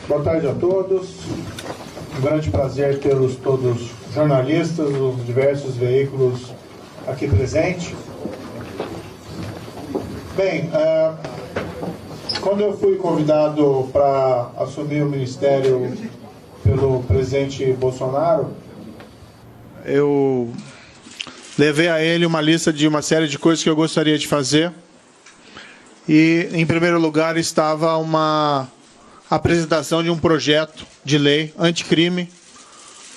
Boa tarde a todos. Um grande prazer tê-los todos jornalistas, os diversos veículos aqui presentes. Bem, quando eu fui convidado para assumir o ministério pelo presidente Bolsonaro, eu levei a ele uma lista de uma série de coisas que eu gostaria de fazer. E, em primeiro lugar, estava uma apresentação de um projeto de lei anticrime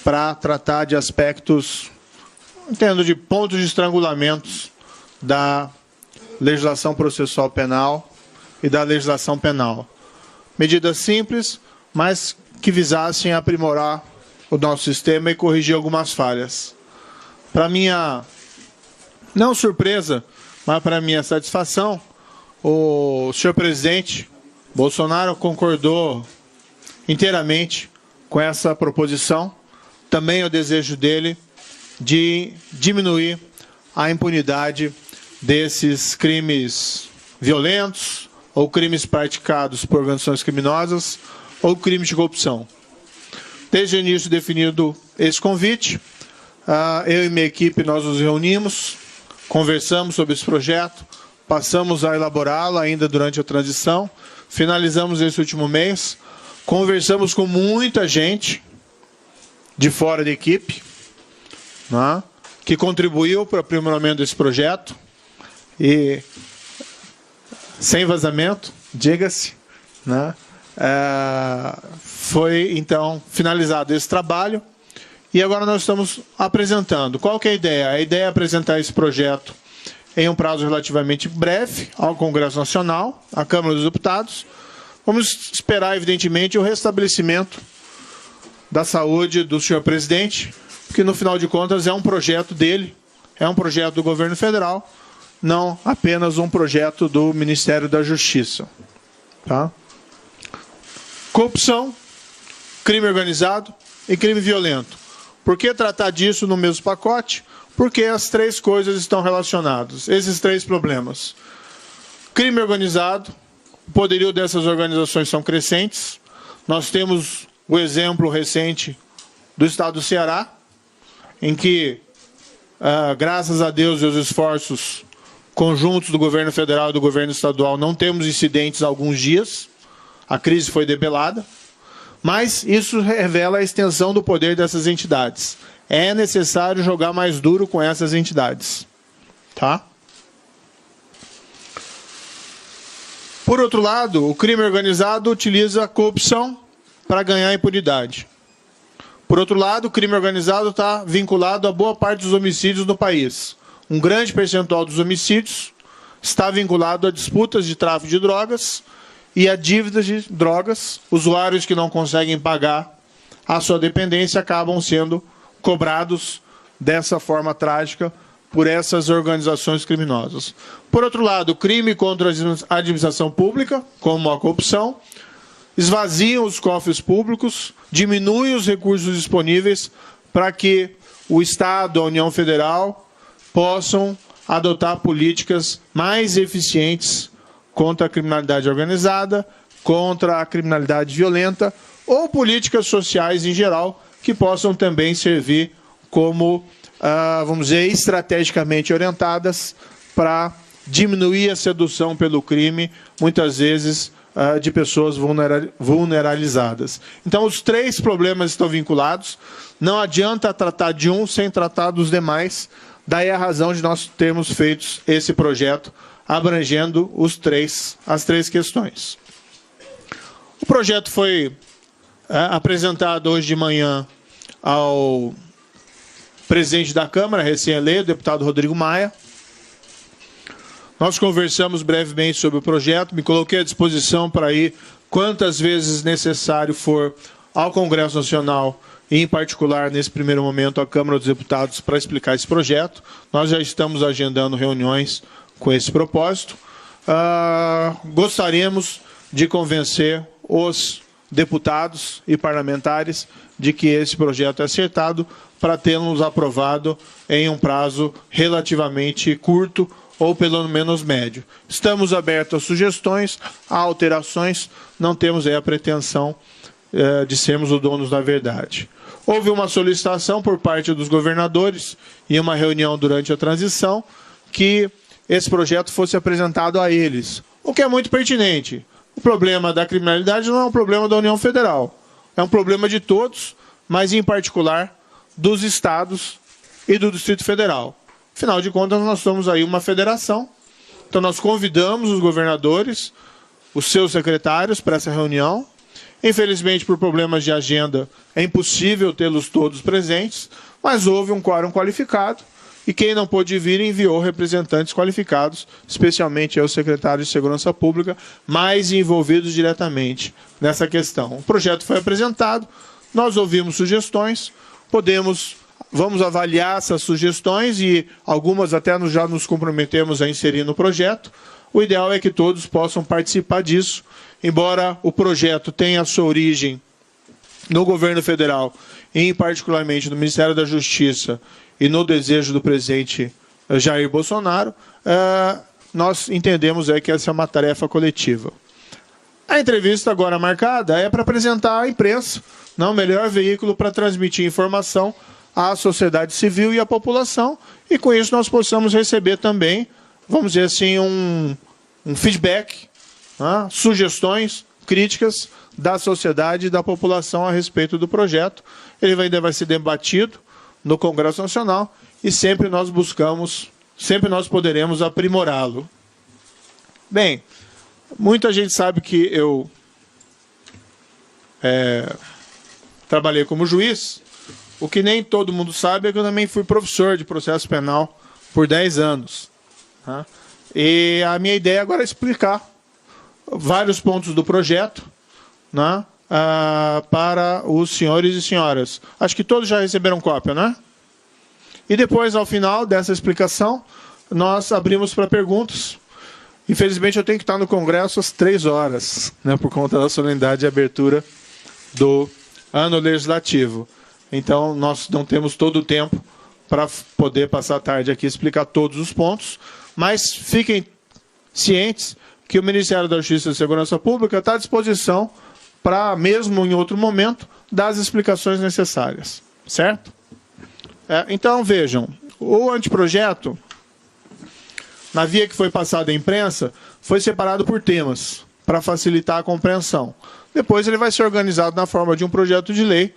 para tratar de aspectos, entendo, de pontos de estrangulamentos da legislação processual penal e da legislação penal. Medidas simples, mas que visassem aprimorar o nosso sistema e corrigir algumas falhas. Para minha, não surpresa, mas para minha satisfação, o senhor presidente Bolsonaro concordou inteiramente com essa proposição. Também o desejo dele de diminuir a impunidade desses crimes violentos ou crimes praticados por organizações criminosas ou crimes de corrupção. Desde o início definido esse convite, eu e minha equipe nós nos reunimos, conversamos sobre esse projeto, passamos a elaborá-lo ainda durante a transição, finalizamos esse último mês, conversamos com muita gente de fora da equipe, né, que contribuiu para o aprimoramento desse projeto, e sem vazamento, diga-se, né, foi então finalizado esse trabalho, e agora nós estamos apresentando. Qual que é a ideia? A ideia é apresentar esse projeto em um prazo relativamente breve ao Congresso Nacional, à Câmara dos Deputados. Vamos esperar, evidentemente, o restabelecimento da saúde do senhor presidente, que, no final de contas, é um projeto dele, é um projeto do governo federal, não apenas um projeto do Ministério da Justiça. Tá? Corrupção, crime organizado e crime violento. Por que tratar disso no mesmo pacote? Porque as três coisas estão relacionadas, esses três problemas. Crime organizado, o poderio dessas organizações são crescentes. Nós temos o exemplo recente do estado do Ceará, em que, graças a Deus e aos esforços conjuntos do governo federal e do governo estadual, não temos incidentes há alguns dias. A crise foi debelada. Mas isso revela a extensão do poder dessas entidades. É necessário jogar mais duro com essas entidades. Tá? Por outro lado, o crime organizado utiliza a corrupção para ganhar impunidade. Por outro lado, o crime organizado está vinculado a boa parte dos homicídios no país. Um grande percentual dos homicídios está vinculado a disputas de tráfico de drogas e a dívidas de drogas. Usuários que não conseguem pagar a sua dependência acabam sendo cobrados dessa forma trágica por essas organizações criminosas. Por outro lado, o crime contra a administração pública, como a corrupção, esvaziam os cofres públicos, diminuem os recursos disponíveis para que o Estado, a União Federal, possam adotar políticas mais eficientes contra a criminalidade organizada, contra a criminalidade violenta, ou políticas sociais em geral, que possam também servir como, vamos dizer, estrategicamente orientadas para diminuir a sedução pelo crime, muitas vezes de pessoas vulneralizadas. Então, os três problemas estão vinculados. Não adianta tratar de um sem tratar dos demais. Daí a razão de nós termos feito esse projeto abrangendo as três questões. O projeto foi apresentado hoje de manhã ao presidente da Câmara, recém-eleito, deputado Rodrigo Maia. Nós conversamos brevemente sobre o projeto, me coloquei à disposição para ir quantas vezes necessário for ao Congresso Nacional e, em particular, nesse primeiro momento, à Câmara dos Deputados para explicar esse projeto. Nós já estamos agendando reuniões com esse propósito. Gostaríamos de convencer os deputados e parlamentares de que esse projeto é acertado para tê-los aprovado em um prazo relativamente curto ou pelo menos médio. Estamos abertos a sugestões, a alterações, não temos aí a pretensão de sermos os donos da verdade. Houve uma solicitação por parte dos governadores, em uma reunião durante a transição, que esse projeto fosse apresentado a eles, o que é muito pertinente. O problema da criminalidade não é um problema da União Federal, é um problema de todos, mas em particular dos estados e do Distrito Federal. Afinal de contas, nós somos aí uma federação, então nós convidamos os governadores, os seus secretários para essa reunião. Infelizmente, por problemas de agenda, é impossível tê-los todos presentes, mas houve um quórum qualificado, e quem não pôde vir enviou representantes qualificados, especialmente os secretários de Segurança Pública, mais envolvidos diretamente nessa questão. O projeto foi apresentado, nós ouvimos sugestões, vamos avaliar essas sugestões e algumas até já nos comprometemos a inserir no projeto. O ideal é que todos possam participar disso, embora o projeto tenha a sua origem no governo federal, e particularmente no Ministério da Justiça e no desejo do presidente Jair Bolsonaro, nós entendemos que essa é uma tarefa coletiva. A entrevista agora marcada é para apresentar à imprensa, o melhor veículo para transmitir informação à sociedade civil e à população, e com isso nós possamos receber também, vamos dizer assim, um feedback, sugestões, críticas da sociedade e da população a respeito do projeto. Ele ainda vai ser debatido no Congresso Nacional e sempre nós poderemos aprimorá-lo. Bem, muita gente sabe que eu trabalhei como juiz. O que nem todo mundo sabe é que eu também fui professor de processo penal por 10 anos. E a minha ideia agora é explicar vários pontos do projeto, para os senhores e senhoras. Acho que todos já receberam cópia, né? E depois, ao final dessa explicação, nós abrimos para perguntas. Infelizmente, eu tenho que estar no Congresso às 3 horas, por conta da solenidade de abertura do ano legislativo. Então, nós não temos todo o tempo para poder passar a tarde aqui e explicar todos os pontos, mas fiquem cientes que o Ministério da Justiça e Segurança Pública está à disposição para, mesmo em outro momento, dar as explicações necessárias. Certo? Então, vejam, o anteprojeto, na via que foi passada à imprensa, foi separado por temas, para facilitar a compreensão. Depois ele vai ser organizado na forma de um projeto de lei,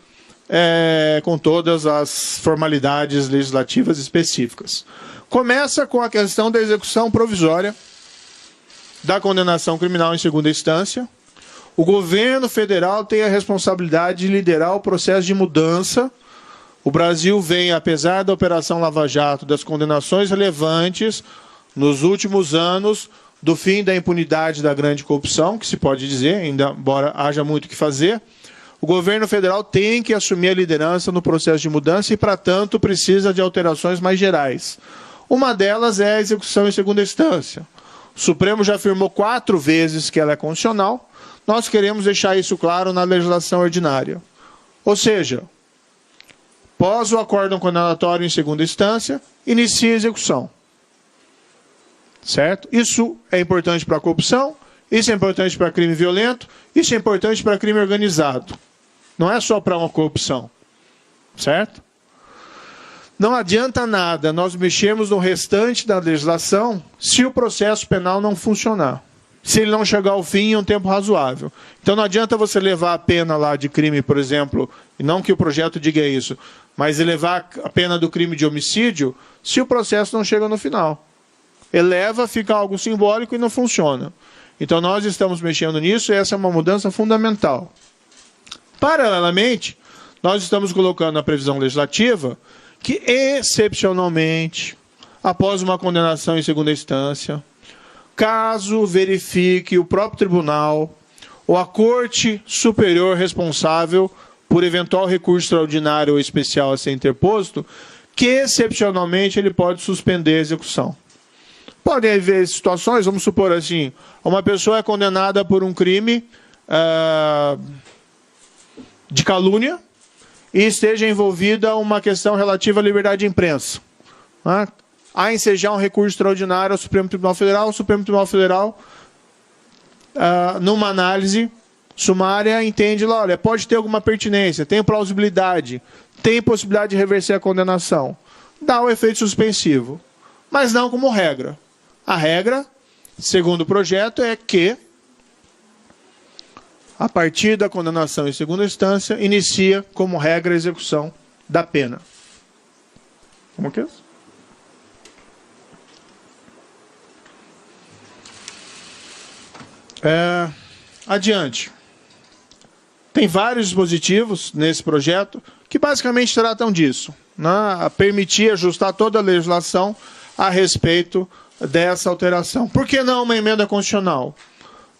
com todas as formalidades legislativas específicas. Começa com a questão da execução provisória da condenação criminal em segunda instância. O governo federal tem a responsabilidade de liderar o processo de mudança. O Brasil vem, apesar da Operação Lava Jato, das condenações relevantes nos últimos anos, do fim da impunidade da grande corrupção, que se pode dizer, ainda embora haja muito o que fazer. O governo federal tem que assumir a liderança no processo de mudança e, para tanto, precisa de alterações mais gerais. Uma delas é a execução em segunda instância. O Supremo já afirmou 4 vezes que ela é constitucional. Nós queremos deixar isso claro na legislação ordinária. Ou seja, após o acórdão condenatório em segunda instância, inicia a execução. Certo? Isso é importante para a corrupção, isso é importante para crime violento, isso é importante para crime organizado. Não é só para uma corrupção. Certo? Não adianta nada nós mexermos no restante da legislação se o processo penal não funcionar. Se ele não chegar ao fim em um tempo razoável. Então não adianta você levar a pena lá de crime, por exemplo, e não que o projeto diga isso, mas elevar a pena do crime de homicídio se o processo não chega no final. Eleva, fica algo simbólico e não funciona. Então nós estamos mexendo nisso e essa é uma mudança fundamental. Paralelamente, nós estamos colocando na previsão legislativa que, excepcionalmente, após uma condenação em segunda instância, caso verifique o próprio tribunal ou a Corte Superior responsável por eventual recurso extraordinário ou especial a ser interposto, que, excepcionalmente, ele pode suspender a execução. Podem haver situações, vamos supor assim, uma pessoa é condenada por um crime de calúnia e esteja envolvida uma questão relativa à liberdade de imprensa. A ensejar um recurso extraordinário ao Supremo Tribunal Federal, o Supremo Tribunal Federal, numa análise, sumária entende lá, olha, pode ter alguma pertinência, tem plausibilidade, tem possibilidade de reverter a condenação. Dá o efeito suspensivo, mas não como regra. A regra, segundo o projeto, é que, a partir da condenação em segunda instância, inicia como regra a execução da pena. Como que é isso? Adiante. Tem vários dispositivos nesse projeto que basicamente tratam disso, né? A permitir ajustar toda a legislação a respeito dessa alteração. Por que não uma emenda constitucional?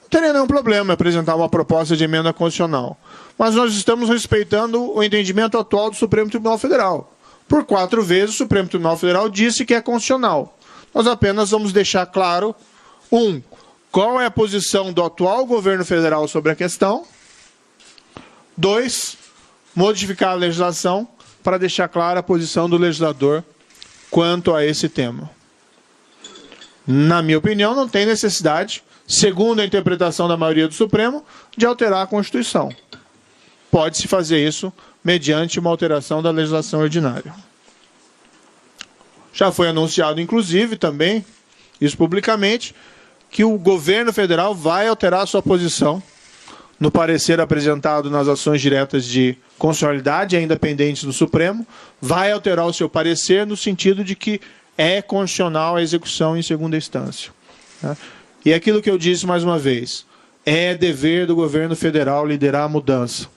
Não teria nenhum problema apresentar uma proposta de emenda constitucional. Mas nós estamos respeitando o entendimento atual do Supremo Tribunal Federal. Por 4 vezes o Supremo Tribunal Federal disse que é constitucional. Nós apenas vamos deixar claro, qual é a posição do atual governo federal sobre a questão. 2, modificar a legislação para deixar clara a posição do legislador quanto a esse tema. Na minha opinião, não tem necessidade, segundo a interpretação da maioria do Supremo, de alterar a Constituição. Pode-se fazer isso mediante uma alteração da legislação ordinária. Já foi anunciado, inclusive, também, isso publicamente, que o governo federal vai alterar sua posição no parecer apresentado nas ações diretas de constitucionalidade, ainda pendentes do Supremo, vai alterar o seu parecer no sentido de que é constitucional a execução em segunda instância. E aquilo que eu disse mais uma vez, é dever do governo federal liderar a mudança.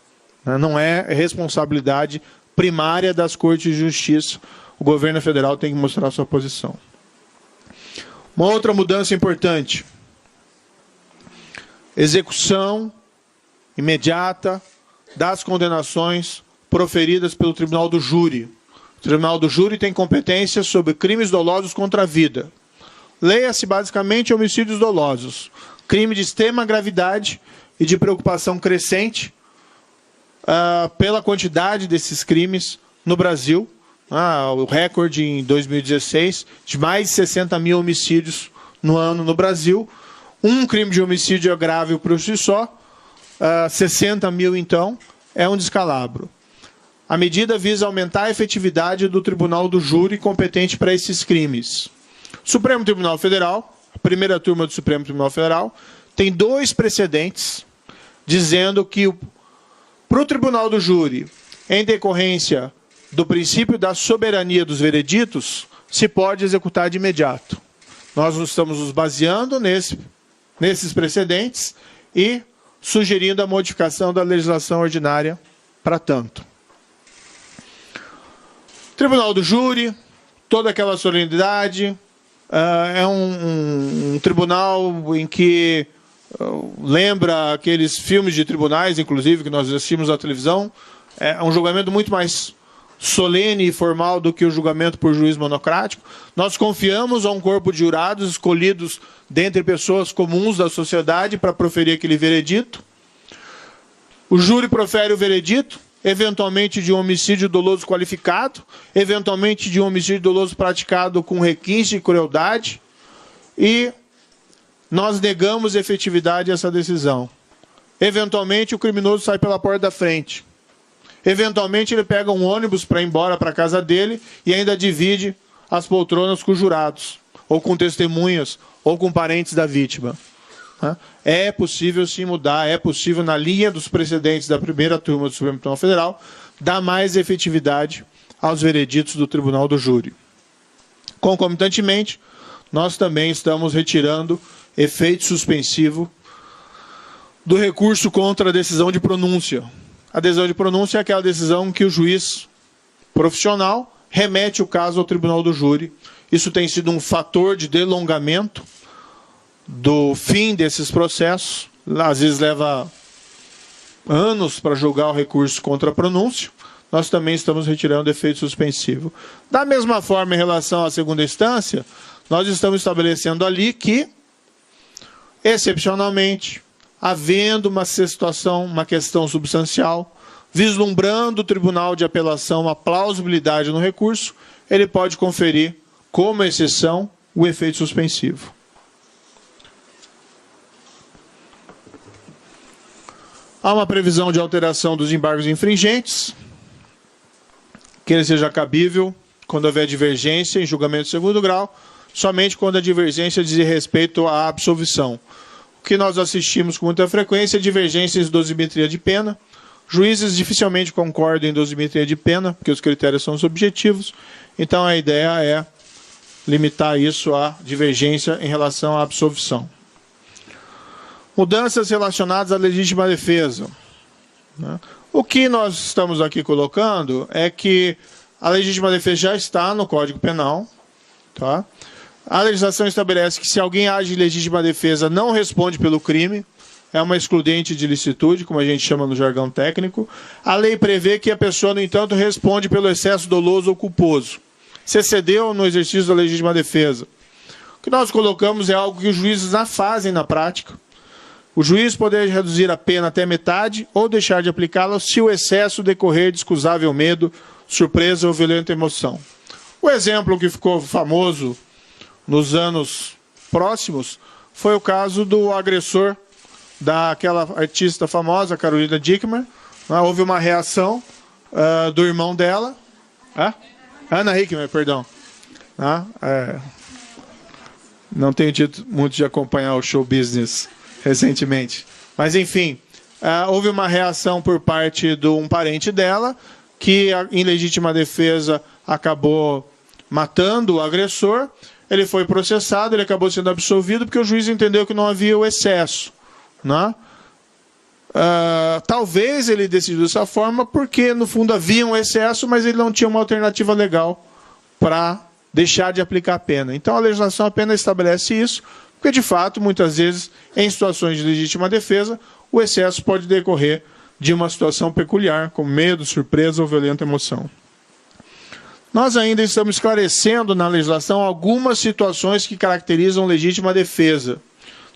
Não é responsabilidade primária das Cortes de Justiça. O governo federal tem que mostrar sua posição. Uma outra mudança importante. Execução imediata das condenações proferidas pelo Tribunal do Júri. O Tribunal do Júri tem competência sobre crimes dolosos contra a vida. Leia-se basicamente homicídios dolosos. Crime de extrema gravidade e de preocupação crescente pela quantidade desses crimes no Brasil. O recorde em 2016 de mais de 60 mil homicídios no ano no Brasil. Um crime de homicídio é grave por si só, 60 mil então, é um descalabro. A medida visa aumentar a efetividade do Tribunal do Júri competente para esses crimes. O Supremo Tribunal Federal, a primeira turma do Supremo Tribunal Federal, tem 2 precedentes dizendo que para o Tribunal do Júri, em decorrência do princípio da soberania dos vereditos, se pode executar de imediato. Nós estamos nos baseando nesses precedentes e sugerindo a modificação da legislação ordinária para tanto. Tribunal do Júri, toda aquela solenidade, é um tribunal em que lembra aqueles filmes de tribunais, inclusive, que nós assistimos na televisão. É um julgamento muito mais solene e formal do que o julgamento por juiz monocrático. Nós confiamos a um corpo de jurados escolhidos dentre pessoas comuns da sociedade para proferir aquele veredito. O júri profere o veredito, eventualmente de um homicídio doloso qualificado, eventualmente de um homicídio doloso praticado com requinte e crueldade, e nós negamos efetividade a essa decisão. Eventualmente o criminoso sai pela porta da frente. Eventualmente ele pega um ônibus para ir embora para a casa dele e ainda divide as poltronas com os jurados, ou com testemunhas, ou com parentes da vítima. É possível sim mudar, é possível, na linha dos precedentes da primeira turma do Supremo Tribunal Federal, dar mais efetividade aos vereditos do Tribunal do Júri. Concomitantemente, nós também estamos retirando efeito suspensivo do recurso contra a decisão de pronúncia. A decisão de pronúncia é aquela decisão que o juiz profissional remete o caso ao Tribunal do Júri. Isso tem sido um fator de delongamento do fim desses processos. Às vezes leva anos para julgar o recurso contra a pronúncia. Nós também estamos retirando efeito suspensivo. Da mesma forma, em relação à segunda instância, nós estamos estabelecendo ali que, excepcionalmente, havendo uma situação, uma questão substancial, vislumbrando o Tribunal de Apelação a plausibilidade no recurso, ele pode conferir, como exceção, o efeito suspensivo. Há uma previsão de alteração dos embargos infringentes, que ele seja cabível quando houver divergência em julgamento de segundo grau, somente quando a divergência diz respeito à absolvição. O que nós assistimos com muita frequência é divergências de dosimetria de pena. Juízes dificilmente concordam em dosimetria de pena, porque os critérios são subjetivos. Então a ideia é limitar isso à divergência em relação à absolvição. Mudanças relacionadas à legítima defesa. O que nós estamos aqui colocando é que a legítima defesa já está no Código Penal. Tá? A legislação estabelece que se alguém age em legítima defesa não responde pelo crime, é uma excludente de licitude, como a gente chama no jargão técnico. A lei prevê que a pessoa, no entanto, responde pelo excesso doloso ou culposo. Se excedeu no exercício da legítima defesa. O que nós colocamos é algo que os juízes já fazem na prática. O juiz poder reduzir a pena até metade ou deixar de aplicá-la se o excesso decorrer de excusável medo, surpresa ou violenta emoção. O exemplo que ficou famoso nos anos próximos foi o caso do agressor daquela artista famosa, Carolina Dickmann. Houve uma reação do irmão dela, Ana Hickman, perdão. Não tenho tido muito de acompanhar o show business recentemente. Mas, enfim, houve uma reação por parte de um parente dela, que, em legítima defesa, acabou matando o agressor. Ele foi processado, ele acabou sendo absolvido, porque o juiz entendeu que não havia o excesso. Talvez ele decidiu dessa forma porque, no fundo, havia um excesso, mas ele não tinha uma alternativa legal para deixar de aplicar a pena. Então, a legislação apenas estabelece isso, porque, de fato, muitas vezes, em situações de legítima defesa, o excesso pode decorrer de uma situação peculiar, como medo, surpresa ou violenta emoção. Nós ainda estamos esclarecendo na legislação algumas situações que caracterizam legítima defesa.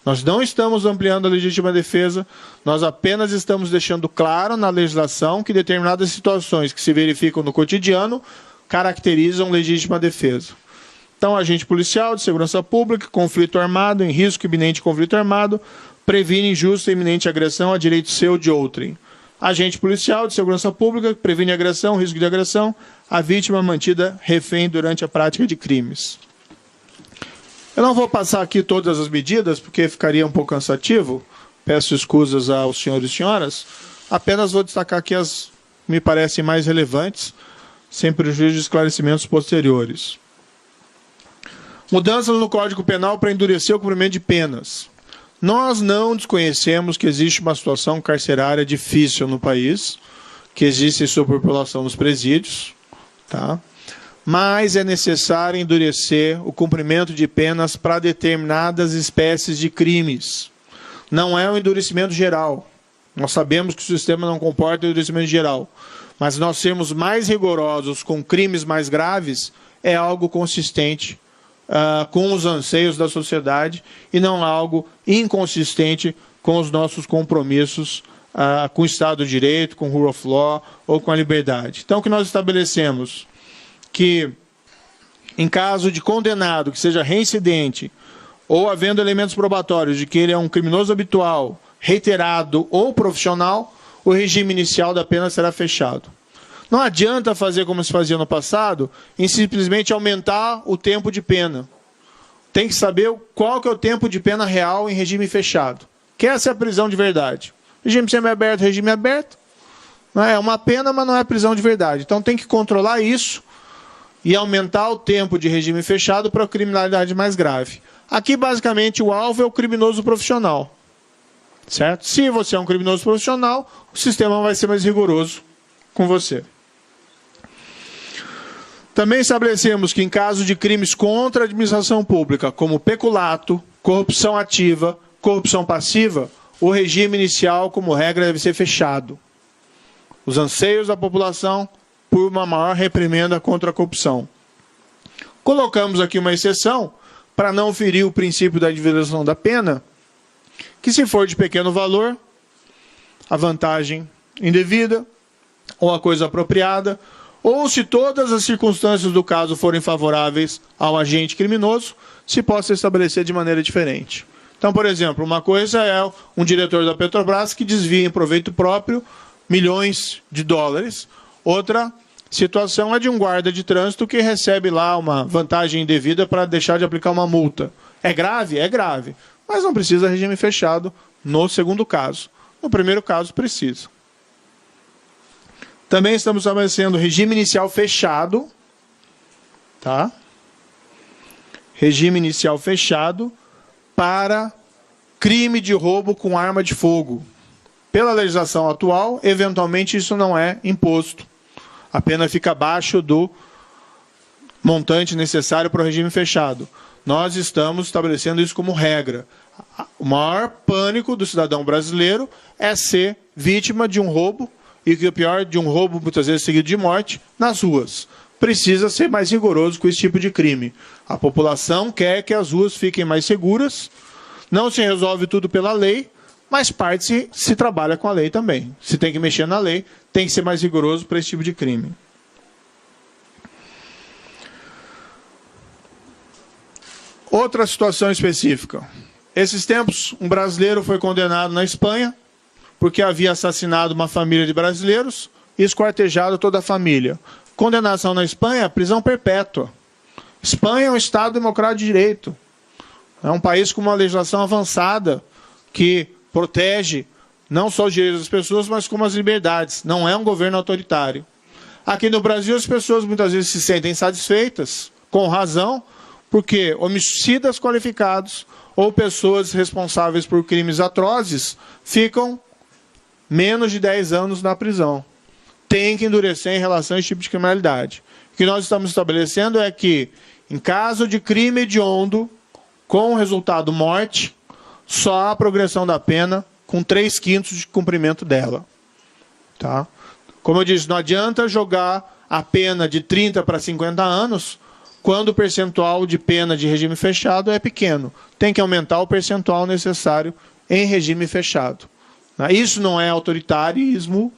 Nós não estamos ampliando a legítima defesa, nós apenas estamos deixando claro na legislação que determinadas situações que se verificam no cotidiano caracterizam legítima defesa. Então, agente policial de segurança pública, conflito armado, em risco iminente de conflito armado, previne injusta e iminente agressão a direito seu ou de outrem. Agente policial de segurança pública, previne agressão, risco de agressão, a vítima mantida refém durante a prática de crimes. Eu não vou passar aqui todas as medidas, porque ficaria um pouco cansativo. Peço escusas aos senhores e senhoras. Apenas vou destacar aqui as que me parecem mais relevantes, sem prejuízo de esclarecimentos posteriores. Mudanças no Código Penal para endurecer o cumprimento de penas. Nós não desconhecemos que existe uma situação carcerária difícil no país, que existe superpopulação nos presídios, tá? Mas é necessário endurecer o cumprimento de penas para determinadas espécies de crimes. Não é um endurecimento geral. Nós sabemos que o sistema não comporta endurecimento geral. Mas nós sermos mais rigorosos com crimes mais graves é algo consistente com os anseios da sociedade e não algo inconsistente com os nossos compromissos com o Estado de Direito, com o rule of law ou com a liberdade. Então, o que nós estabelecemos? Que, em caso de condenado que seja reincidente ou havendo elementos probatórios de que ele é um criminoso habitual, reiterado ou profissional, o regime inicial da pena será fechado. Não adianta fazer como se fazia no passado, em simplesmente aumentar o tempo de pena. Tem que saber qual que é o tempo de pena real em regime fechado. Que essa é a prisão de verdade. Regime semiaberto, regime aberto. É uma pena, mas não é prisão de verdade. Então tem que controlar isso e aumentar o tempo de regime fechado para a criminalidade mais grave. Aqui, basicamente, o alvo é o criminoso profissional. Certo? Se você é um criminoso profissional, o sistema vai ser mais rigoroso com você. Também estabelecemos que, em caso de crimes contra a administração pública, como peculato, corrupção ativa, corrupção passiva, o regime inicial, como regra, deve ser fechado. Os anseios da população por uma maior reprimenda contra a corrupção. Colocamos aqui uma exceção para não ferir o princípio da individualização da pena, que se for de pequeno valor, a vantagem indevida ou a coisa apropriada, ou se todas as circunstâncias do caso forem favoráveis ao agente criminoso, se possa estabelecer de maneira diferente. Então, por exemplo, uma coisa é um diretor da Petrobras que desvia em proveito próprio milhões de dólares. Outra situação é de um guarda de trânsito que recebe lá uma vantagem indevida para deixar de aplicar uma multa. É grave? É grave. Mas não precisa regime fechado no segundo caso. No primeiro caso, precisa. Também estamos estabelecendo regime inicial fechado. Tá? Regime inicial fechado para crime de roubo com arma de fogo. Pela legislação atual, eventualmente isso não é imposto. A pena fica abaixo do montante necessário para o regime fechado. Nós estamos estabelecendo isso como regra. O maior pânico do cidadão brasileiro é ser vítima de um roubo, e o que é pior, de um roubo muitas vezes seguido de morte, nas ruas. Precisa ser mais rigoroso com esse tipo de crime. A população quer que as ruas fiquem mais seguras. Não se resolve tudo pela lei, mas parte se trabalha com a lei também. Se tem que mexer na lei, tem que ser mais rigoroso para esse tipo de crime. Outra situação específica. Esses tempos, um brasileiro foi condenado na Espanha porque havia assassinado uma família de brasileiros e esquartejado toda a família. Condenação na Espanha, prisão perpétua. Espanha é um Estado democrático de direito. É um país com uma legislação avançada que protege não só os direitos das pessoas, mas como as liberdades. Não é um governo autoritário. Aqui no Brasil, as pessoas muitas vezes se sentem satisfeitas, com razão, porque homicidas qualificados ou pessoas responsáveis por crimes atrozes ficam menos de 10 anos na prisão. Tem que endurecer em relação a esse tipo de criminalidade. O que nós estamos estabelecendo é que, em caso de crime hediondo, com resultado morte, só há progressão da pena com 3/5 de cumprimento dela. Tá? Como eu disse, não adianta jogar a pena de 30 para 50 anos quando o percentual de pena de regime fechado é pequeno. Tem que aumentar o percentual necessário em regime fechado. Isso não é autoritarismo,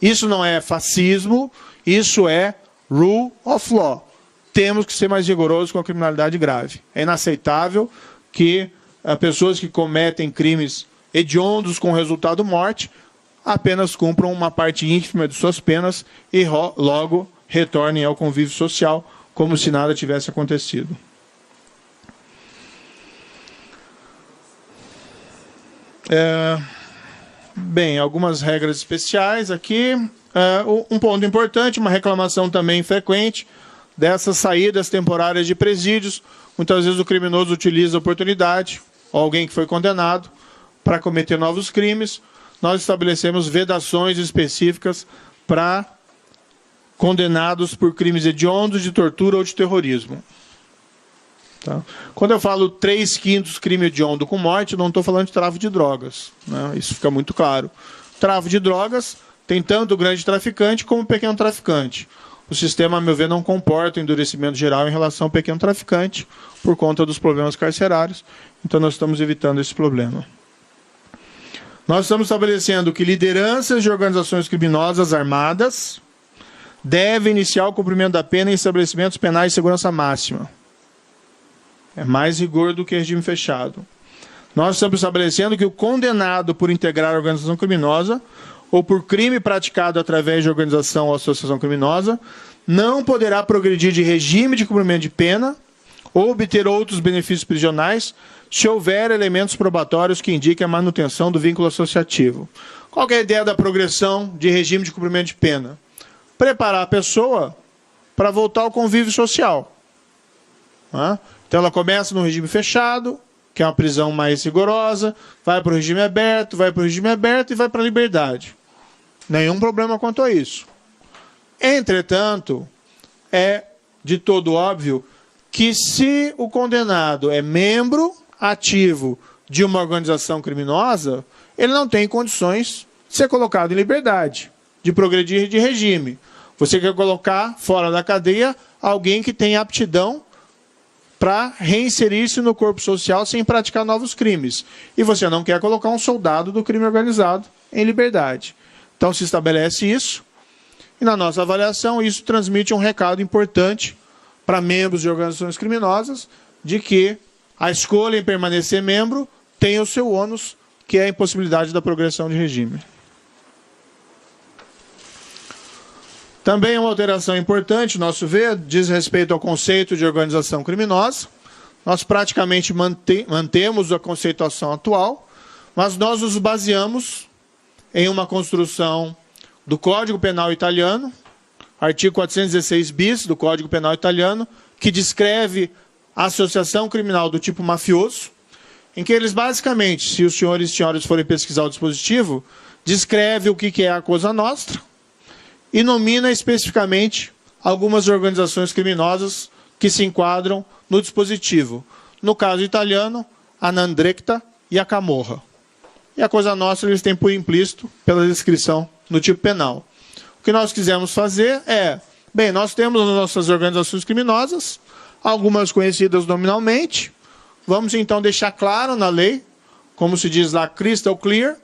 isso não é fascismo, isso é rule of law. Temos que ser mais rigorosos com a criminalidade grave. É inaceitável que pessoas que cometem crimes hediondos com resultado morte apenas cumpram uma parte ínfima de suas penas e logo retornem ao convívio social como se nada tivesse acontecido. Bem, algumas regras especiais aqui. Um ponto importante, uma reclamação também frequente dessas saídas temporárias de presídios. Muitas vezes o criminoso utiliza a oportunidade, ou alguém que foi condenado, para cometer novos crimes. Nós estabelecemos vedações específicas para condenados por crimes hediondos, de tortura ou de terrorismo. Tá? Quando eu falo 3/5 crime hediondo com morte, eu não estou falando de tráfico de drogas. Né? Isso fica muito claro. Tráfico de drogas tem tanto o grande traficante como o pequeno traficante. O sistema, a meu ver, não comporta endurecimento geral em relação ao pequeno traficante por conta dos problemas carcerários. Então, nós estamos evitando esse problema. Nós estamos estabelecendo que lideranças de organizações criminosas armadas devem iniciar o cumprimento da pena em estabelecimentos penais de segurança máxima. É mais rigor do que regime fechado. Nós estamos estabelecendo que o condenado por integrar a organização criminosa ou por crime praticado através de organização ou associação criminosa não poderá progredir de regime de cumprimento de pena ou obter outros benefícios prisionais se houver elementos probatórios que indiquem a manutenção do vínculo associativo. Qual que é a ideia da progressão de regime de cumprimento de pena? Preparar a pessoa para voltar ao convívio social. Então ela começa no regime fechado, que é uma prisão mais rigorosa, vai para o regime aberto, vai para o regime aberto e vai para a liberdade. Nenhum problema quanto a isso. Entretanto, é de todo óbvio que se o condenado é membro ativo de uma organização criminosa, ele não tem condições de ser colocado em liberdade, de progredir de regime. Você quer colocar fora da cadeia alguém que tem aptidão para reinserir-se no corpo social sem praticar novos crimes. E você não quer colocar um soldado do crime organizado em liberdade. Então se estabelece isso, e na nossa avaliação isso transmite um recado importante para membros de organizações criminosas de que a escolha em permanecer membro tem o seu ônus, que é a impossibilidade da progressão de regime. Também uma alteração importante, nosso ver, diz respeito ao conceito de organização criminosa. Nós praticamente mantemos a conceituação atual, mas nós nos baseamos em uma construção do Código Penal italiano, artigo 416 bis do Código Penal italiano, que descreve a associação criminal do tipo mafioso, em que eles basicamente, se os senhores e senhoras forem pesquisar o dispositivo, descreve o que é a Cosa Nostra e nomina especificamente algumas organizações criminosas que se enquadram no dispositivo. No caso italiano, a 'Ndrangheta e a Camorra. E a Cosa Nostra eles têm por implícito pela descrição no tipo penal. O que nós quisemos fazer é, bem, nós temos as nossas organizações criminosas, algumas conhecidas nominalmente, vamos então deixar claro na lei, como se diz lá, crystal clear,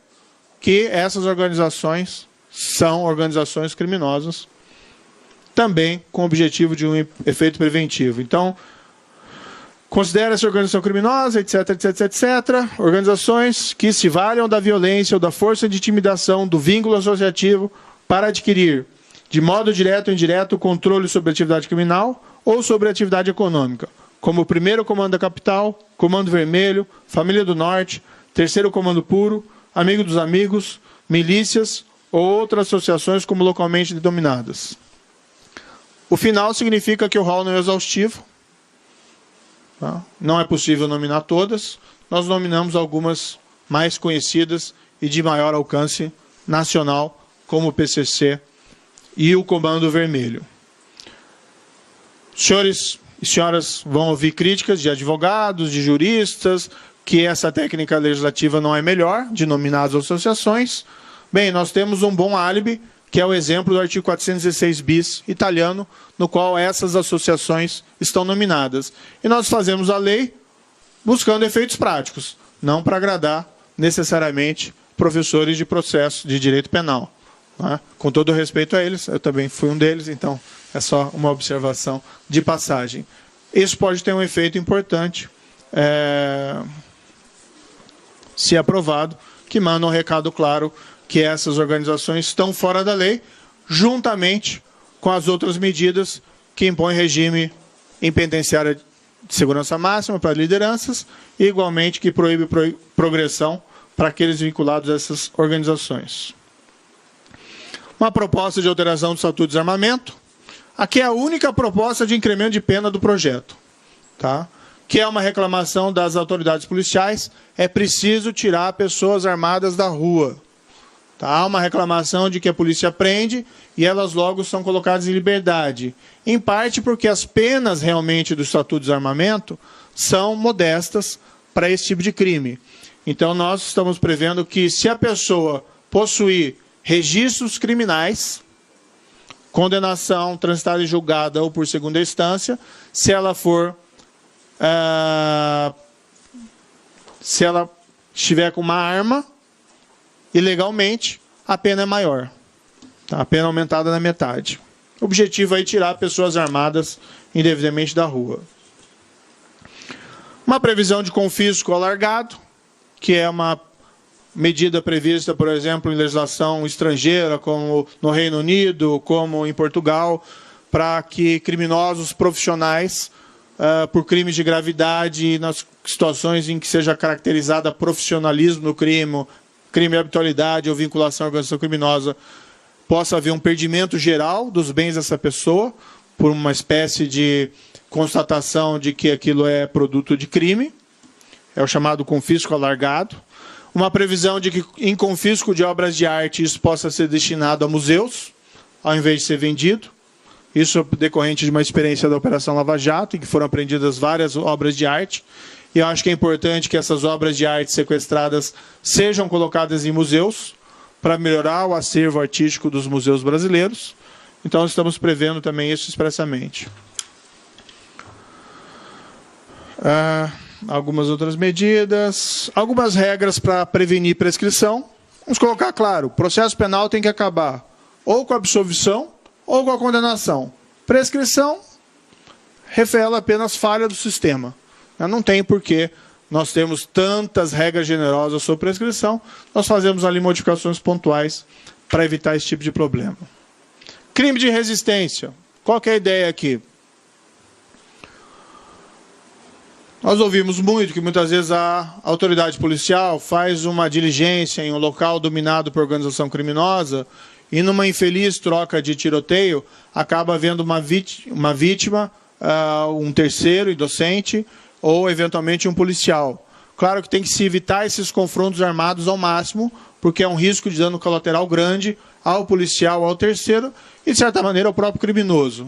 que essas organizações são organizações criminosas, também com o objetivo de um efeito preventivo. Então, considera-se organização criminosa, etc, etc, etc, organizações que se valham da violência ou da força de intimidação do vínculo associativo para adquirir, de modo direto ou indireto, o controle sobre a atividade criminal ou sobre a atividade econômica, como o 1º Comando da Capital, Comando Vermelho, Família do Norte, 3º Comando Puro, Amigo dos Amigos, milícias ou outras associações como localmente denominadas. O final significa que o rol não é exaustivo, tá? Não é possível nominar todas, nós nominamos algumas mais conhecidas e de maior alcance nacional, como o PCC e o Comando Vermelho. Senhores e senhoras vão ouvir críticas de advogados, de juristas, que essa técnica legislativa não é melhor, de nominar as associações. Bem, nós temos um bom álibi, que é o exemplo do artigo 416 bis italiano, no qual essas associações estão nominadas. E nós fazemos a lei buscando efeitos práticos, não para agradar necessariamente professores de processo de direito penal. Né? Com todo respeito a eles, eu também fui um deles, então é só uma observação de passagem. Isso pode ter um efeito importante, se aprovado, que manda um recado claro que essas organizações estão fora da lei, juntamente com as outras medidas que impõem regime em penitenciária de segurança máxima para lideranças e, igualmente, que proíbe progressão para aqueles vinculados a essas organizações. Uma proposta de alteração do Estatuto de Desarmamento. Aqui é a única proposta de incremento de pena do projeto, tá? Que é uma reclamação das autoridades policiais, é preciso tirar pessoas armadas da rua. Tá? Há uma reclamação de que a polícia prende e elas logo são colocadas em liberdade. Em parte porque as penas realmente do Estatuto de Desarmamento são modestas para esse tipo de crime. Então nós estamos prevendo que se a pessoa possuir registros criminais, condenação transitada e julgada ou por segunda instância, se ela estiver com uma arma, ilegalmente, a pena é maior. Tá? A pena é aumentada na metade. O objetivo é tirar pessoas armadas indevidamente da rua. Uma previsão de confisco alargado, que é uma medida prevista, por exemplo, em legislação estrangeira, como no Reino Unido, como em Portugal, para que criminosos profissionais, por crimes de gravidade, nas situações em que seja caracterizada profissionalismo no crime de habitualidade ou vinculação à organização criminosa, possa haver um perdimento geral dos bens dessa pessoa, por uma espécie de constatação de que aquilo é produto de crime, é o chamado confisco alargado. Uma previsão de que, em confisco de obras de arte, isso possa ser destinado a museus, ao invés de ser vendido. Isso é decorrente de uma experiência da Operação Lava Jato, em que foram apreendidas várias obras de arte. E eu acho que é importante que essas obras de arte sequestradas sejam colocadas em museus, para melhorar o acervo artístico dos museus brasileiros. Então, estamos prevendo também isso expressamente. Algumas outras medidas, algumas regras para prevenir prescrição. Vamos colocar claro, o processo penal tem que acabar ou com a absolvição ou com a condenação. Prescrição revela apenas falha do sistema. Não tem porquê nós temos tantas regras generosas sobre prescrição, nós fazemos ali modificações pontuais para evitar esse tipo de problema. Crime de resistência. Qual que é a ideia aqui? Nós ouvimos muito que muitas vezes a autoridade policial faz uma diligência em um local dominado por organização criminosa e numa infeliz troca de tiroteio acaba havendo uma vítima, um terceiro inocente ou eventualmente um policial. Claro que tem que se evitar esses confrontos armados ao máximo, porque é um risco de dano colateral grande ao policial, ao terceiro e, de certa maneira, ao próprio criminoso.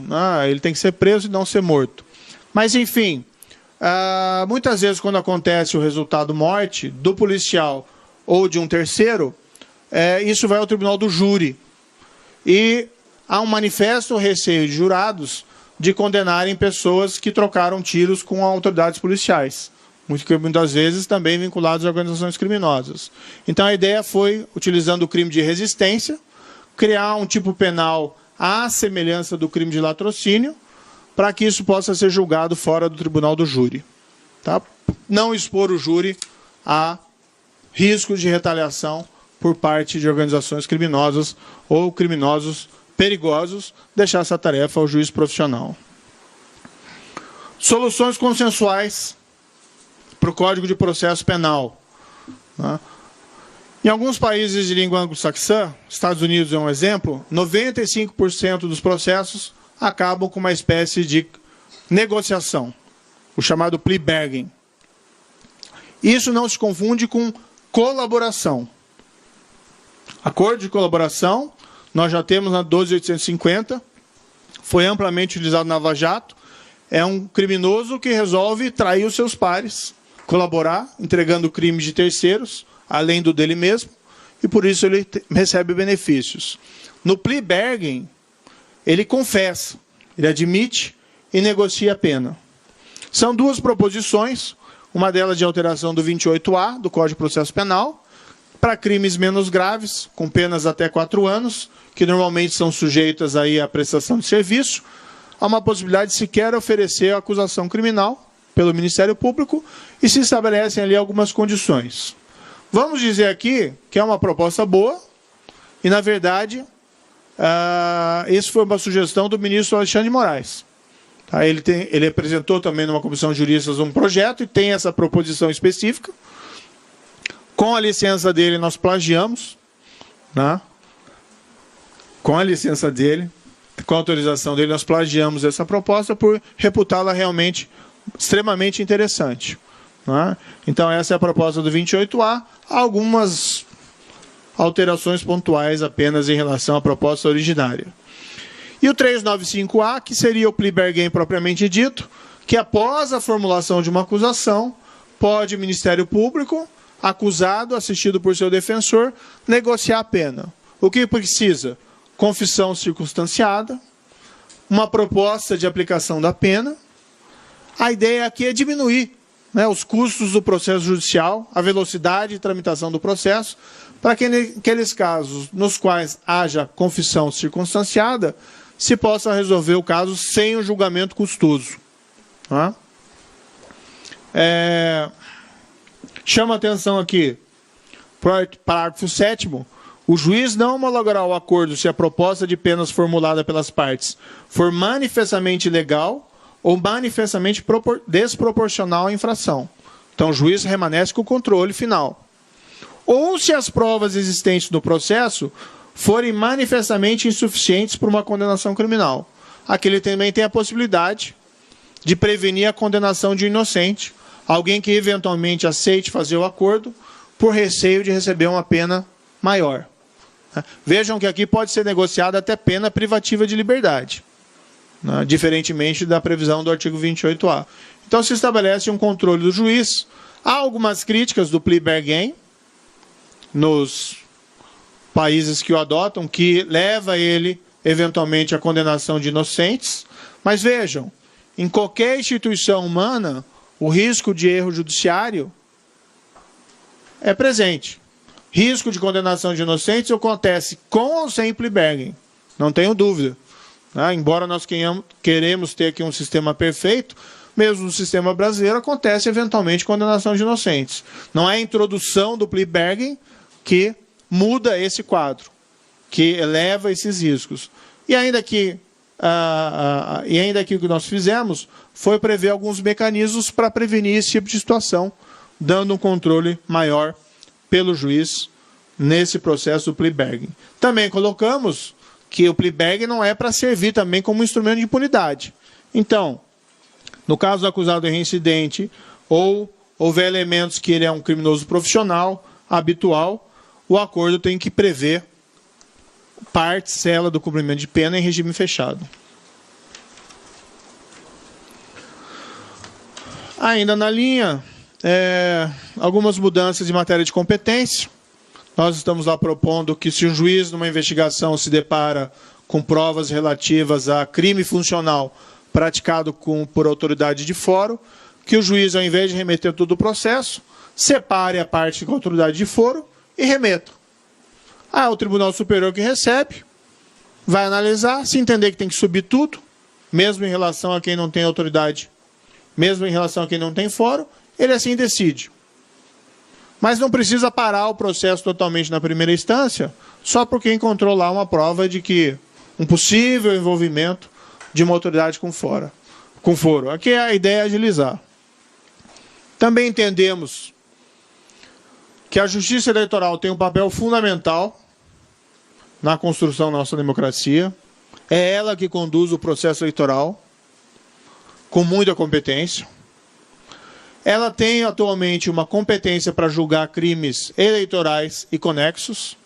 Ele tem que ser preso e não ser morto. Mas, enfim, muitas vezes quando acontece o resultado morte do policial ou de um terceiro, isso vai ao tribunal do júri. E há um manifesto receio de jurados de condenarem pessoas que trocaram tiros com autoridades policiais, muitas vezes também vinculados a organizações criminosas. Então a ideia foi, utilizando o crime de resistência, criar um tipo penal à semelhança do crime de latrocínio, para que isso possa ser julgado fora do tribunal do júri. Tá? Não expor o júri a riscos de retaliação por parte de organizações criminosas ou criminosos perigosos, deixar essa tarefa ao juiz profissional. Soluções consensuais para o Código de Processo Penal. Em alguns países de língua anglo-saxã, Estados Unidos é um exemplo, 95% dos processos acabam com uma espécie de negociação, o chamado plea bargain. Isso não se confunde com colaboração. Acordo de colaboração, nós já temos na 12.850, foi amplamente utilizado na Lava Jato, é um criminoso que resolve trair os seus pares, colaborar, entregando crimes de terceiros, além do dele mesmo, e por isso ele recebe benefícios. No plea bargain, ele confessa, ele admite e negocia a pena. São duas proposições, uma delas de alteração do 28A, do Código de Processo Penal, para crimes menos graves, com penas até 4 anos, que normalmente são sujeitas aí à prestação de serviço, há uma possibilidade de sequer oferecer a acusação criminal pelo Ministério Público e se estabelecem ali algumas condições. Vamos dizer aqui que é uma proposta boa e, na verdade, isso foi uma sugestão do ministro Alexandre de Moraes. Ele apresentou também numa comissão de juristas um projeto e tem essa proposição específica. Com a licença dele, nós plagiamos, com a licença dele, com a autorização dele, nós plagiamos essa proposta por reputá-la realmente extremamente interessante. Então, essa é a proposta do 28A. Há algumas alterações pontuais apenas em relação à proposta originária. E o 395A, que seria o plea bargain propriamente dito, que após a formulação de uma acusação, pode o Ministério Público, acusado, assistido por seu defensor, negociar a pena. O que precisa? Confissão circunstanciada, uma proposta de aplicação da pena. A ideia aqui é diminuir os custos do processo judicial, a velocidade de tramitação do processo, para que naqueles casos nos quais haja confissão circunstanciada, se possa resolver o caso sem o julgamento custoso. Chama atenção aqui, parágrafo 7º, o juiz não homologará o acordo se a proposta de penas formulada pelas partes for manifestamente ilegal ou manifestamente desproporcional à infração. Então, o juiz permanece com o controle final. Ou se as provas existentes no processo forem manifestamente insuficientes para uma condenação criminal. Aqui ele também tem a possibilidade de prevenir a condenação de um inocente, alguém que eventualmente aceite fazer o acordo por receio de receber uma pena maior. Vejam que aqui pode ser negociada até pena privativa de liberdade, diferentemente da previsão do artigo 28A. Então se estabelece um controle do juiz. Há algumas críticas do plea bargain nos países que o adotam, que leva ele eventualmente à condenação de inocentes. Mas vejam, em qualquer instituição humana, o risco de erro judiciário é presente. Risco de condenação de inocentes acontece com ou sem plea bargain, não tenho dúvida. Embora nós queremos ter aqui um sistema perfeito, mesmo no sistema brasileiro, acontece eventualmente condenação de inocentes. Não é a introdução do plea bargain que muda esse quadro, que eleva esses riscos. E ainda que o que nós fizemos foi prever alguns mecanismos para prevenir esse tipo de situação, dando um controle maior pelo juiz nesse processo do plea bargain. Também colocamos que o plea bargain não é para servir também como instrumento de impunidade. Então, no caso do acusado reincidente, ou houver elementos que ele é um criminoso profissional, habitual, o acordo tem que prever parcela do cumprimento de pena em regime fechado. Ainda na linha, algumas mudanças em matéria de competência. Nós estamos lá propondo que, se o juiz, numa investigação, se depara com provas relativas a crime funcional praticado por autoridade de foro, que o juiz, ao invés de remeter todo o processo, separe a parte com a autoridade de foro e remeta. O Tribunal Superior que recebe, vai analisar, se entender que tem que subir tudo, mesmo em relação a quem não tem autoridade, mesmo em relação a quem não tem foro, ele assim decide. Mas não precisa parar o processo totalmente na primeira instância, só porque encontrou lá uma prova de que um possível envolvimento de uma autoridade com foro. Aqui a ideia é agilizar. Também entendemos que a Justiça Eleitoral tem um papel fundamental na construção da nossa democracia. É ela que conduz o processo eleitoral com muita competência. Ela tem atualmente uma competência para julgar crimes eleitorais e conexos.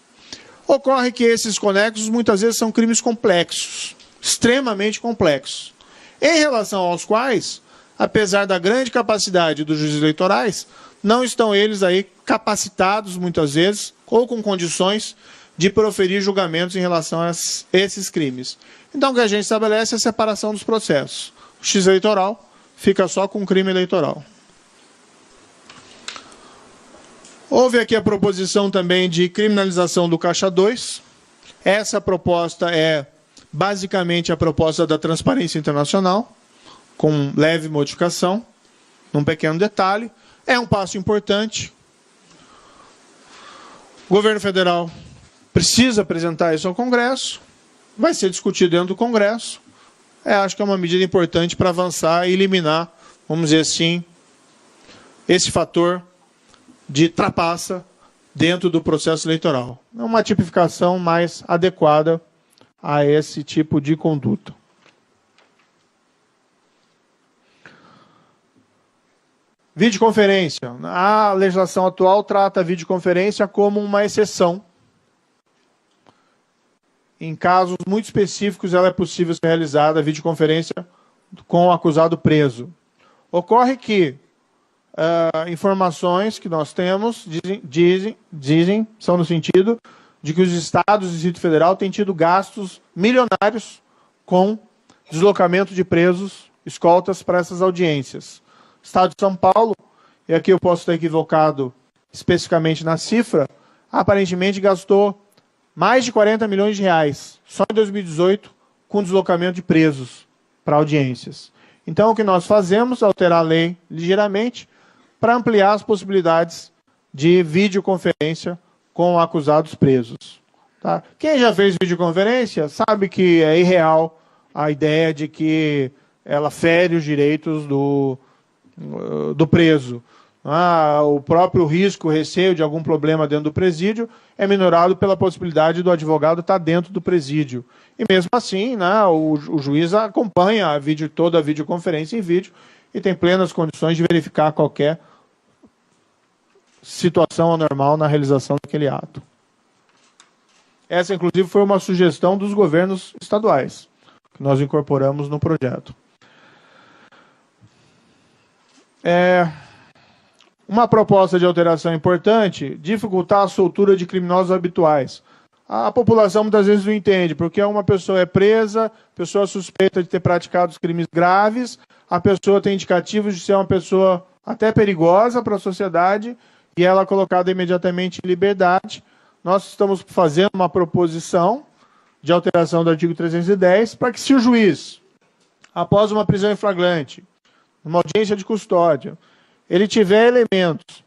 Ocorre que esses conexos muitas vezes são crimes complexos, extremamente complexos, em relação aos quais, apesar da grande capacidade dos juízes eleitorais, não estão eles aí capacitados, muitas vezes, ou com condições de proferir julgamentos em relação a esses crimes. Então, o que a gente estabelece é a separação dos processos. O juiz eleitoral fica só com o crime eleitoral. Houve aqui a proposição também de criminalização do Caixa 2. Essa proposta é basicamente a proposta da Transparência Internacional, com leve modificação, num pequeno detalhe. É um passo importante. O governo federal precisa apresentar isso ao Congresso, vai ser discutido dentro do Congresso. Acho que é uma medida importante para avançar e eliminar, vamos dizer assim, esse fator de trapaça dentro do processo eleitoral. É uma tipificação mais adequada a esse tipo de conduta. Videoconferência. A legislação atual trata a videoconferência como uma exceção. Em casos muito específicos, ela é possível ser realizada a videoconferência com o acusado preso. Ocorre que informações que nós temos dizem, são no sentido de que os estados do Distrito Federal têm tido gastos milionários com deslocamento de presos, escoltas para essas audiências. O Estado de São Paulo, e aqui eu posso estar equivocado especificamente na cifra, aparentemente gastou mais de 40 milhões de reais, só em 2018, com deslocamento de presos para audiências. Então, o que nós fazemos é alterar a lei ligeiramente para ampliar as possibilidades de videoconferência com acusados presos. Tá? Quem já fez videoconferência sabe que é irreal a ideia de que ela fere os direitos do preso. O próprio risco, o receio de algum problema dentro do presídio é minorado pela possibilidade do advogado estar dentro do presídio. E mesmo assim, o juiz acompanha toda a videoconferência em vídeo e tem plenas condições de verificar qualquer situação anormal na realização daquele ato. Essa, inclusive, foi uma sugestão dos governos estaduais, que nós incorporamos no projeto. Uma proposta de alteração importante, dificultar a soltura de criminosos habituais. A população muitas vezes não entende, porque uma pessoa é presa, pessoa suspeita de ter praticado crimes graves, a pessoa tem indicativos de ser uma pessoa até perigosa para a sociedade, e ela é colocada imediatamente em liberdade. Nós estamos fazendo uma proposição de alteração do artigo 310, para que, se o juiz, após uma prisão em flagrante, numa audiência de custódia, ele tiver elementos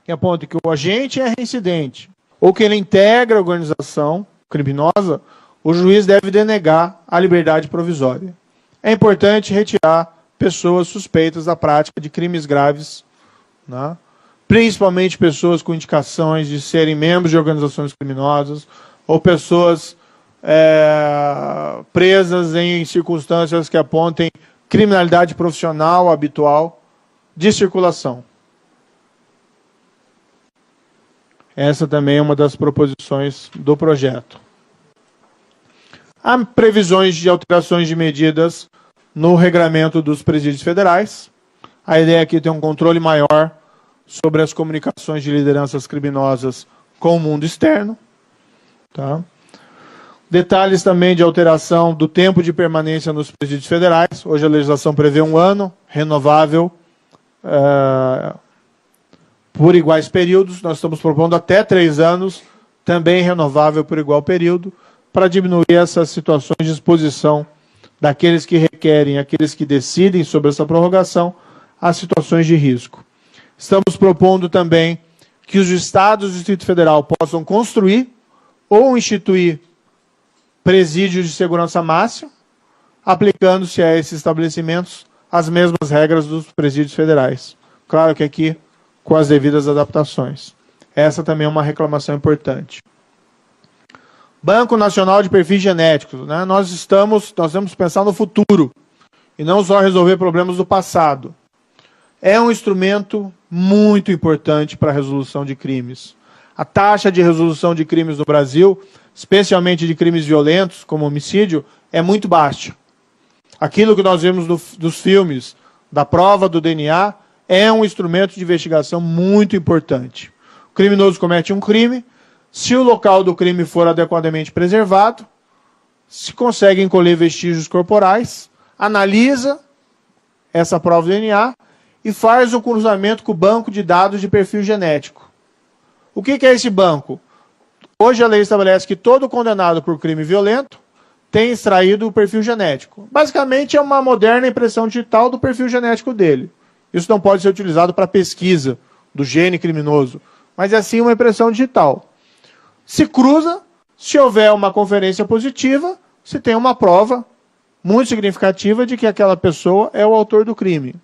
que apontem que o agente é reincidente ou que ele integra a organização criminosa, o juiz deve denegar a liberdade provisória. É importante retirar pessoas suspeitas da prática de crimes graves, né? Principalmente pessoas com indicações de serem membros de organizações criminosas ou pessoas presas em circunstâncias que apontem criminalidade profissional habitual de circulação. Essa também é uma das proposições do projeto. Há previsões de alterações de medidas no regramento dos presídios federais. A ideia aqui é ter um controle maior sobre as comunicações de lideranças criminosas com o mundo externo. Tá? Detalhes também de alteração do tempo de permanência nos presídios federais. Hoje a legislação prevê 1 ano, renovável por iguais períodos. Nós estamos propondo até 3 anos, também renovável por igual período, para diminuir essas situações de exposição daqueles que requerem, aqueles que decidem sobre essa prorrogação, às situações de risco. Estamos propondo também que os estados do Distrito Federal possam construir ou instituir presídios de segurança máxima, aplicando-se a esses estabelecimentos as mesmas regras dos presídios federais. Claro que aqui com as devidas adaptações. Essa também é uma reclamação importante. Banco Nacional de Perfis Genéticos. Né? Nós temos que pensar no futuro e não só resolver problemas do passado. É um instrumento muito importante para a resolução de crimes. A taxa de resolução de crimes no Brasil, especialmente de crimes violentos, como homicídio, é muito baixa. Aquilo que nós vemos dos filmes, da prova do DNA, é um instrumento de investigação muito importante. O criminoso comete um crime, se o local do crime for adequadamente preservado, se consegue encolher vestígios corporais, analisa essa prova do DNA e faz o cruzamento com o banco de dados de perfil genético. O que é esse banco? Hoje a lei estabelece que todo condenado por crime violento tem extraído o perfil genético. Basicamente é uma moderna impressão digital do perfil genético dele. Isso não pode ser utilizado para pesquisa do gene criminoso, mas é sim uma impressão digital. Se cruza, se houver uma conferência positiva, se tem uma prova muito significativa de que aquela pessoa é o autor do crime.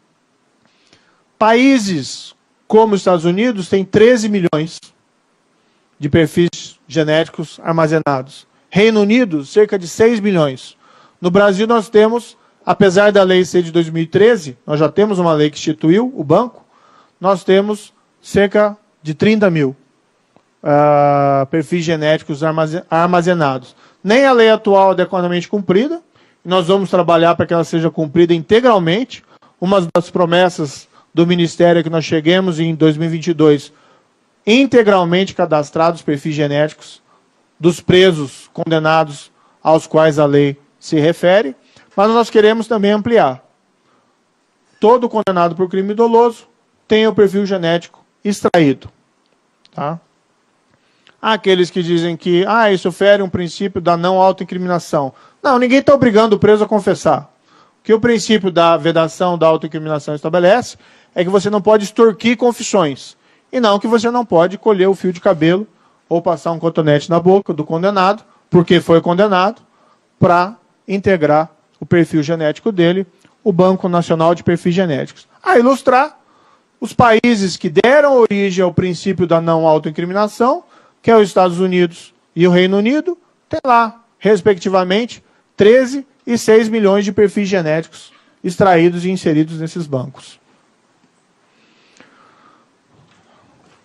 Países como os Estados Unidos têm 13 milhões de perfis genéticos armazenados. Reino Unido, cerca de 6 milhões. No Brasil nós temos, apesar da lei ser de 2013, nós já temos uma lei que instituiu o banco, nós temos cerca de 30 mil perfis genéticos armazenados. Nem a lei atual é adequadamente cumprida, nós vamos trabalhar para que ela seja cumprida integralmente. Uma das promessas do Ministério é que nós cheguemos em 2022 integralmente cadastrados perfis genéticos dos presos condenados aos quais a lei se refere, mas nós queremos também ampliar. Todo condenado por crime doloso tem o perfil genético extraído. Tá? Há aqueles que dizem que isso fere um princípio da não autoincriminação. Não, ninguém está obrigando o preso a confessar. O que o princípio da vedação da autoincriminação estabelece é que você não pode extorquir confissões. E não que você não pode colher o fio de cabelo ou passar um cotonete na boca do condenado, porque foi condenado, para integrar o perfil genético dele, o Banco Nacional de Perfis Genéticos. A ilustrar, os países que deram origem ao princípio da não autoincriminação, que é os Estados Unidos e o Reino Unido, tem lá, respectivamente, 13 e 6 milhões de perfis genéticos extraídos e inseridos nesses bancos.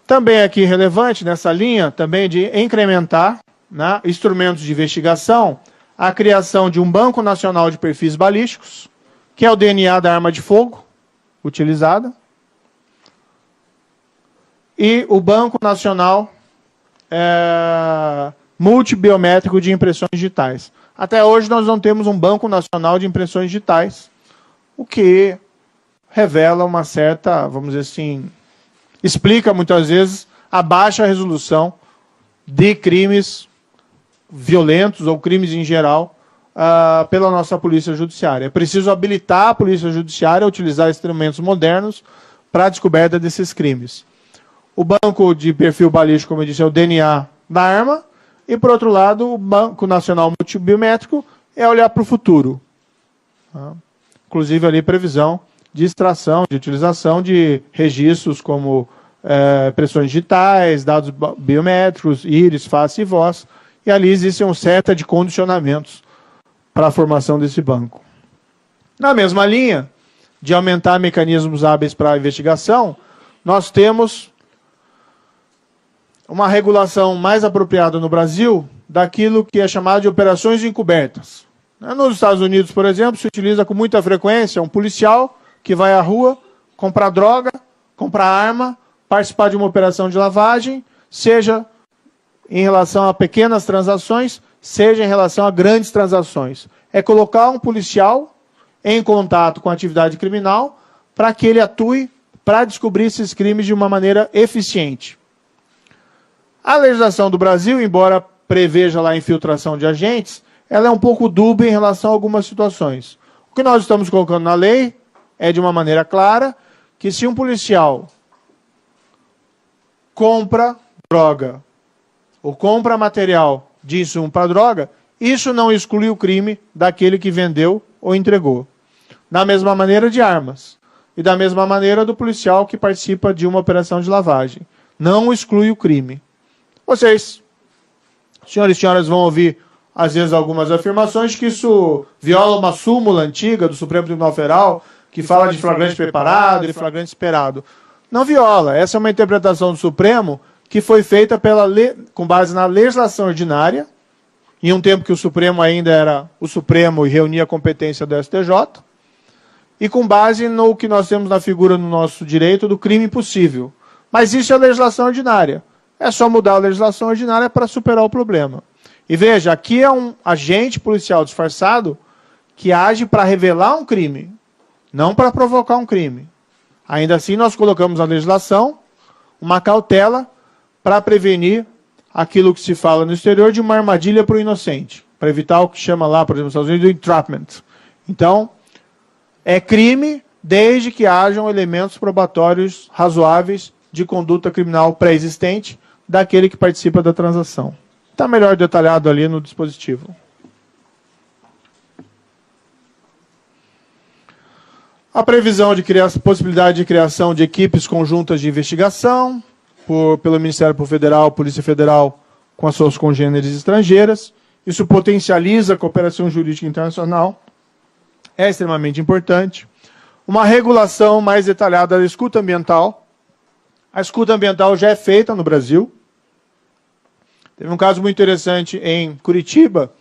Também aqui relevante nessa linha, também de incrementar, né, instrumentos de investigação, a criação de um Banco Nacional de Perfis Balísticos, que é o DNA da arma de fogo utilizada, e o Banco Nacional Multibiométrico de Impressões Digitais. Até hoje nós não temos um Banco Nacional de Impressões Digitais, o que revela uma certa, vamos dizer assim, explica muitas vezes a baixa resolução de crimes violentos ou crimes em geral pela nossa Polícia Judiciária. É preciso habilitar a Polícia Judiciária a utilizar instrumentos modernos para a descoberta desses crimes. O banco de perfil balístico, como eu disse, é o DNA da arma, e, por outro lado, o Banco Nacional Multibiométrico é olhar para o futuro. Inclusive, ali, previsão de extração, de utilização de registros como impressões digitais, dados biométricos, íris, face e voz, e ali existe uma seta de condicionamentos para a formação desse banco. Na mesma linha de aumentar mecanismos hábeis para a investigação, nós temos uma regulação mais apropriada no Brasil daquilo que é chamado de operações encobertas. Nos Estados Unidos, por exemplo, se utiliza com muita frequência um policial que vai à rua comprar droga, comprar arma, participar de uma operação de lavagem, seja em relação a pequenas transações, seja em relação a grandes transações. É colocar um policial em contato com a atividade criminal para que ele atue para descobrir esses crimes de uma maneira eficiente. A legislação do Brasil, embora preveja lá a infiltração de agentes, ela é um pouco dúbia em relação a algumas situações. O que nós estamos colocando na lei é de uma maneira clara que se um policial compra droga ou compra material de insumo para droga, isso não exclui o crime daquele que vendeu ou entregou. Da mesma maneira de armas. E da mesma maneira do policial que participa de uma operação de lavagem. Não exclui o crime. Vocês, senhores e senhoras, vão ouvir, às vezes, algumas afirmações que isso viola uma súmula antiga do Supremo Tribunal Federal, que fala de flagrante preparado e flagrante esperado. Não viola. Essa é uma interpretação do Supremo que foi feita com base na legislação ordinária, em um tempo que o Supremo ainda era o Supremo e reunia a competência do STJ, e com base no que nós temos na figura no nosso direito do crime impossível. Mas isso é a legislação ordinária. É só mudar a legislação ordinária para superar o problema. E veja, aqui é um agente policial disfarçado que age para revelar um crime, não para provocar um crime. Ainda assim, nós colocamos na legislação uma cautela para prevenir aquilo que se fala no exterior de uma armadilha para o inocente, para evitar o que chama lá, por exemplo, nos Estados Unidos, do entrapment. Então, é crime desde que hajam elementos probatórios razoáveis de conduta criminal pré-existente daquele que participa da transação. Está melhor detalhado ali no dispositivo. A previsão de possibilidade de criação de equipes conjuntas de investigação pelo Ministério Público Federal, Polícia Federal, com as suas congêneres estrangeiras. Isso potencializa a cooperação jurídica internacional. É extremamente importante. Uma regulação mais detalhada da escuta ambiental. A escuta ambiental já é feita no Brasil. Teve um caso muito interessante em Curitiba,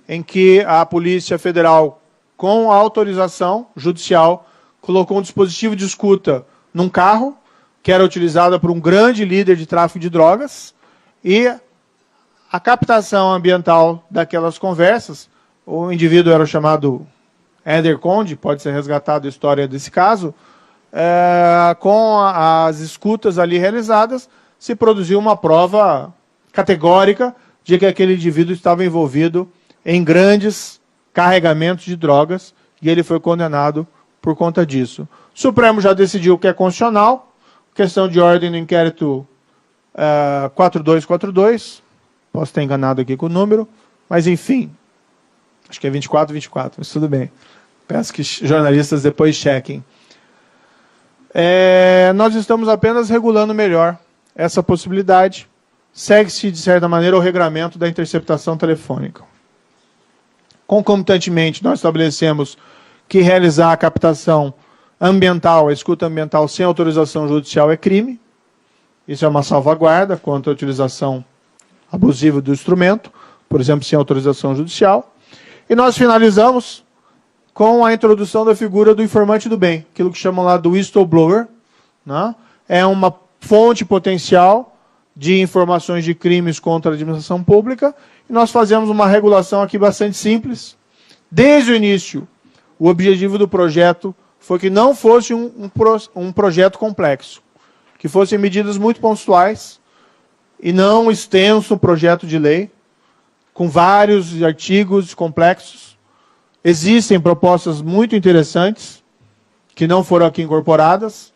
em que a Polícia Federal, com a autorização judicial, colocou um dispositivo de escuta num carro, que era utilizado por um grande líder de tráfico de drogas, e a captação ambiental daquelas conversas, o indivíduo era o chamado Éder Conde, pode ser resgatado a história desse caso, com as escutas ali realizadas, se produziu uma prova categórica de que aquele indivíduo estava envolvido em grandes carregamentos de drogas, e ele foi condenado por conta disso. O Supremo já decidiu que é constitucional, questão de ordem no inquérito 4242, posso estar enganado aqui com o número, mas enfim, acho que é 2424, mas tudo bem. Peço que jornalistas depois chequem. Nós estamos apenas regulando melhor essa possibilidade. Segue-se, de certa maneira, o regramento da interceptação telefônica. Concomitantemente, nós estabelecemos que realizar a captação ambiental, a escuta ambiental sem autorização judicial é crime. Isso é uma salvaguarda contra a utilização abusiva do instrumento, por exemplo, sem autorização judicial. E nós finalizamos com a introdução da figura do informante do bem, aquilo que chamam lá do whistleblower, né? É uma fonte potencial de informações de crimes contra a administração pública, e nós fazemos uma regulação aqui bastante simples. Desde o início, o objetivo do projeto foi que não fosse um projeto complexo, que fossem medidas muito pontuais e não um extenso projeto de lei, com vários artigos complexos, Existem propostas muito interessantes que não foram aqui incorporadas,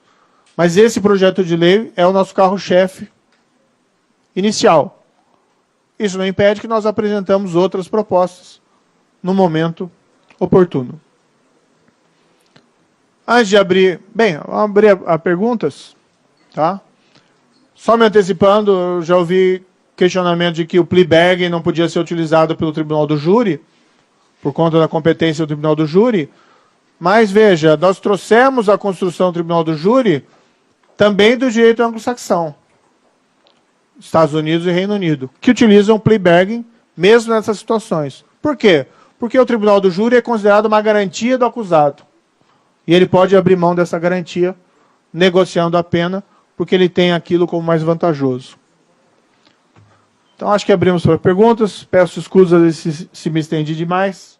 mas esse projeto de lei é o nosso carro-chefe inicial. Isso não impede que nós apresentamos outras propostas no momento oportuno. Antes de abrir... Bem, vamos abrir a perguntas. Tá? Só me antecipando, eu já ouvi questionamento de que o plea bargain não podia ser utilizado pelo Tribunal do Júri, por conta da competência do Tribunal do Júri. Mas, veja, nós trouxemos a construção do Tribunal do Júri também do direito anglo-saxão. Estados Unidos e Reino Unido, que utilizam plea bargain mesmo nessas situações. Por quê? Porque o Tribunal do Júri é considerado uma garantia do acusado. E ele pode abrir mão dessa garantia, negociando a pena, porque ele tem aquilo como mais vantajoso. Então, acho que abrimos para perguntas. Peço escusas se me estendi demais.